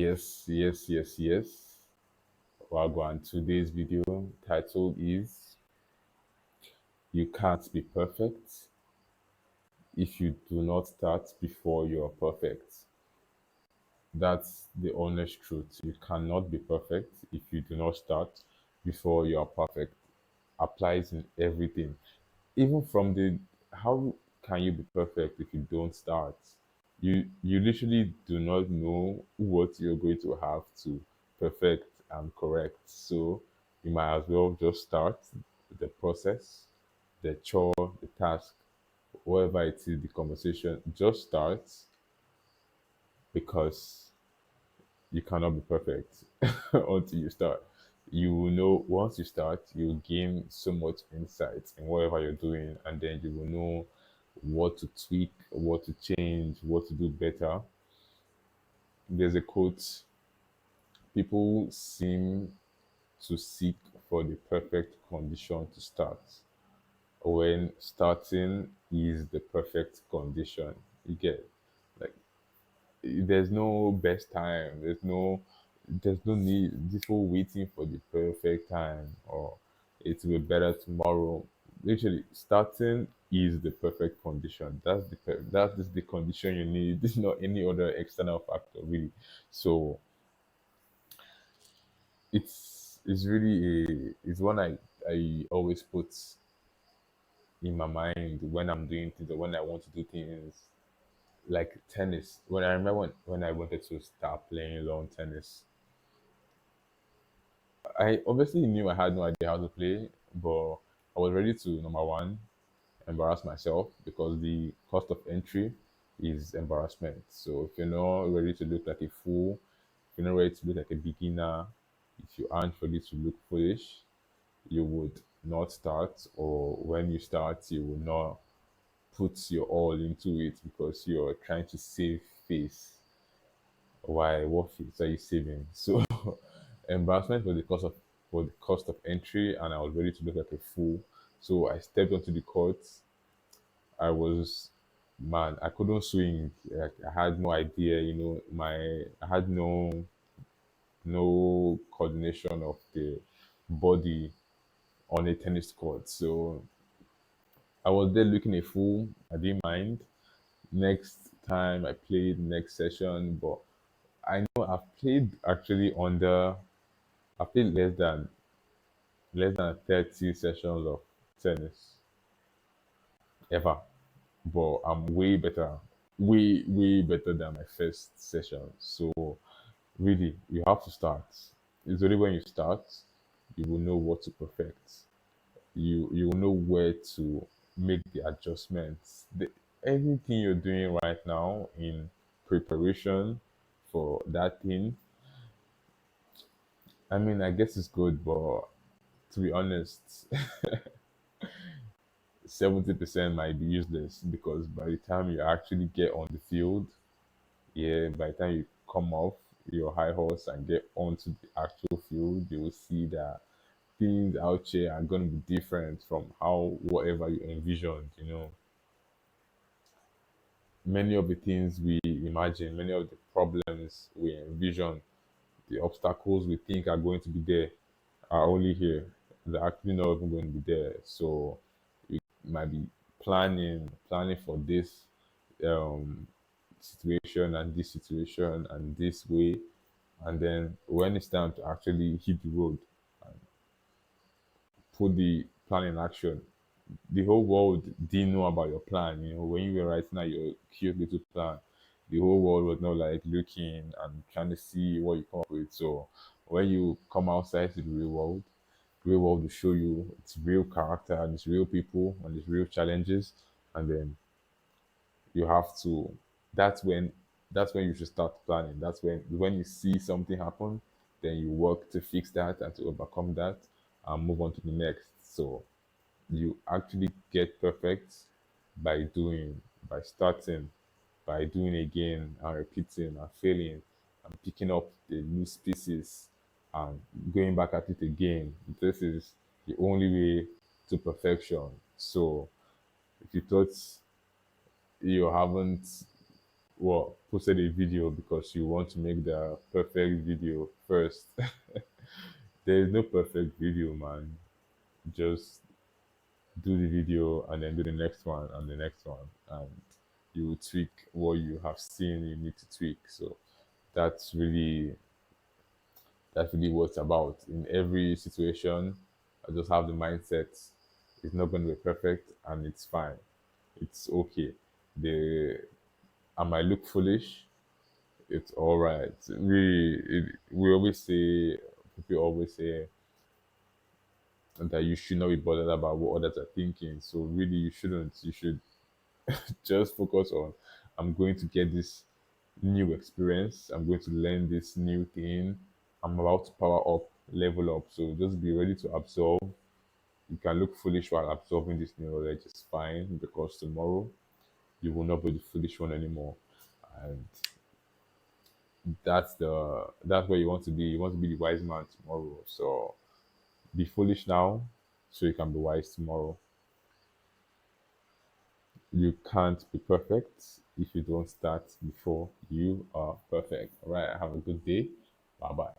Yes. Wagwan. Today's video title is You Can't Be Perfect If You Do Not Start Before You're Perfect. That's the honest truth. You cannot be perfect if you do not start before you are perfect. Applies in everything. Even from the how can you be perfect if you don't start? You literally do not know what you're going to have to perfect and correct. So you might as well just start the process, the chore, the task, whatever it is, the conversation. Just start because you cannot be perfect until you start. You will know once you start, you'll gain so much insight in whatever you're doing, and then you will know what to tweak, what to change, what to do better. There's a quote: people seem to seek for the perfect condition to start, when starting is the perfect condition. You get, like, there's no best time, there's no need people waiting for the perfect time or it will be better tomorrow. Literally, starting is the perfect condition. That is the condition you need. It's not any other external factor, really. So it's really it's one I always put in my mind when I'm doing things or when I want to do things, like tennis. When I remember when I wanted to start playing lawn tennis, I obviously knew I had no idea how to play, but I was ready to, number one, embarrass myself because the cost of entry is embarrassment. So if you're not ready to look like a fool, if you're not ready to look like a beginner, if you aren't ready to look foolish, you would not start, or when you start, you will not put your all into it because you're trying to save face. Why? What face are you saving? So embarrassment was the cost of entry, and I was ready to look like a fool. So I stepped onto the court. I was, man, I couldn't swing. Like, I had no idea. I had no coordination of the body on a tennis court. So I was there looking a fool. I didn't mind. Next time I played, next session, but I know I've played actually under. I played less than 30 sessions of tennis ever, but I'm way better than my first session. So really, you have to start. It's only when you start you will know what to perfect. You will know where to make the adjustments. Everything you're doing right now in preparation for that thing, I mean, I guess it's good, but to be honest, 70% might be useless because by the time you actually get on the field, yeah, by the time you come off your high horse and get onto the actual field, you will see that things out here are going to be different from how whatever you envisioned. Many of the things we imagine, many of the problems we envision, the obstacles we think are going to be there are only here. They're actually not even going to be there. So you might be planning for this um, situation and this situation and this way, and then when it's time to actually hit the road and put the plan in action, the whole world didn't know about your plan. When you were writing out your cute little plan, the whole world was not like looking and trying to see what you come up with. So when you come outside to the real world will show you its real character and its real people and its real challenges, and then you have to. That's when that's when you should start planning. That's when you see something happen, then you work to fix that and to overcome that and move on to the next. So you actually get perfect by doing, by starting, by doing again and repeating and failing and picking up the loose pieces and going back at it again. This is the only way to perfection. So if you thought you haven't, well, posted a video because you want to make the perfect video first. There is no perfect video, man. Just do the video and then do the next one and the next one, and you will tweak what you have seen you need to tweak. So that's really that's really what it's about. In every situation, I just have the mindset it's not going to be perfect and it's fine. It's okay. The I might look foolish. It's all right. We always say people always say that you should not be bothered about what others are thinking. So really, you shouldn't. You should just focus on I'm going to get this new experience. I'm going to learn this new thing. I'm about to power up, level up. So just be ready to absorb. You can look foolish while absorbing this new knowledge. It's fine because tomorrow you will not be the foolish one anymore. And that's where you want to be. You want to be the wise man tomorrow. So be foolish now so you can be wise tomorrow. You can't be perfect if you don't start before you are perfect. All right. Have a good day. Bye bye.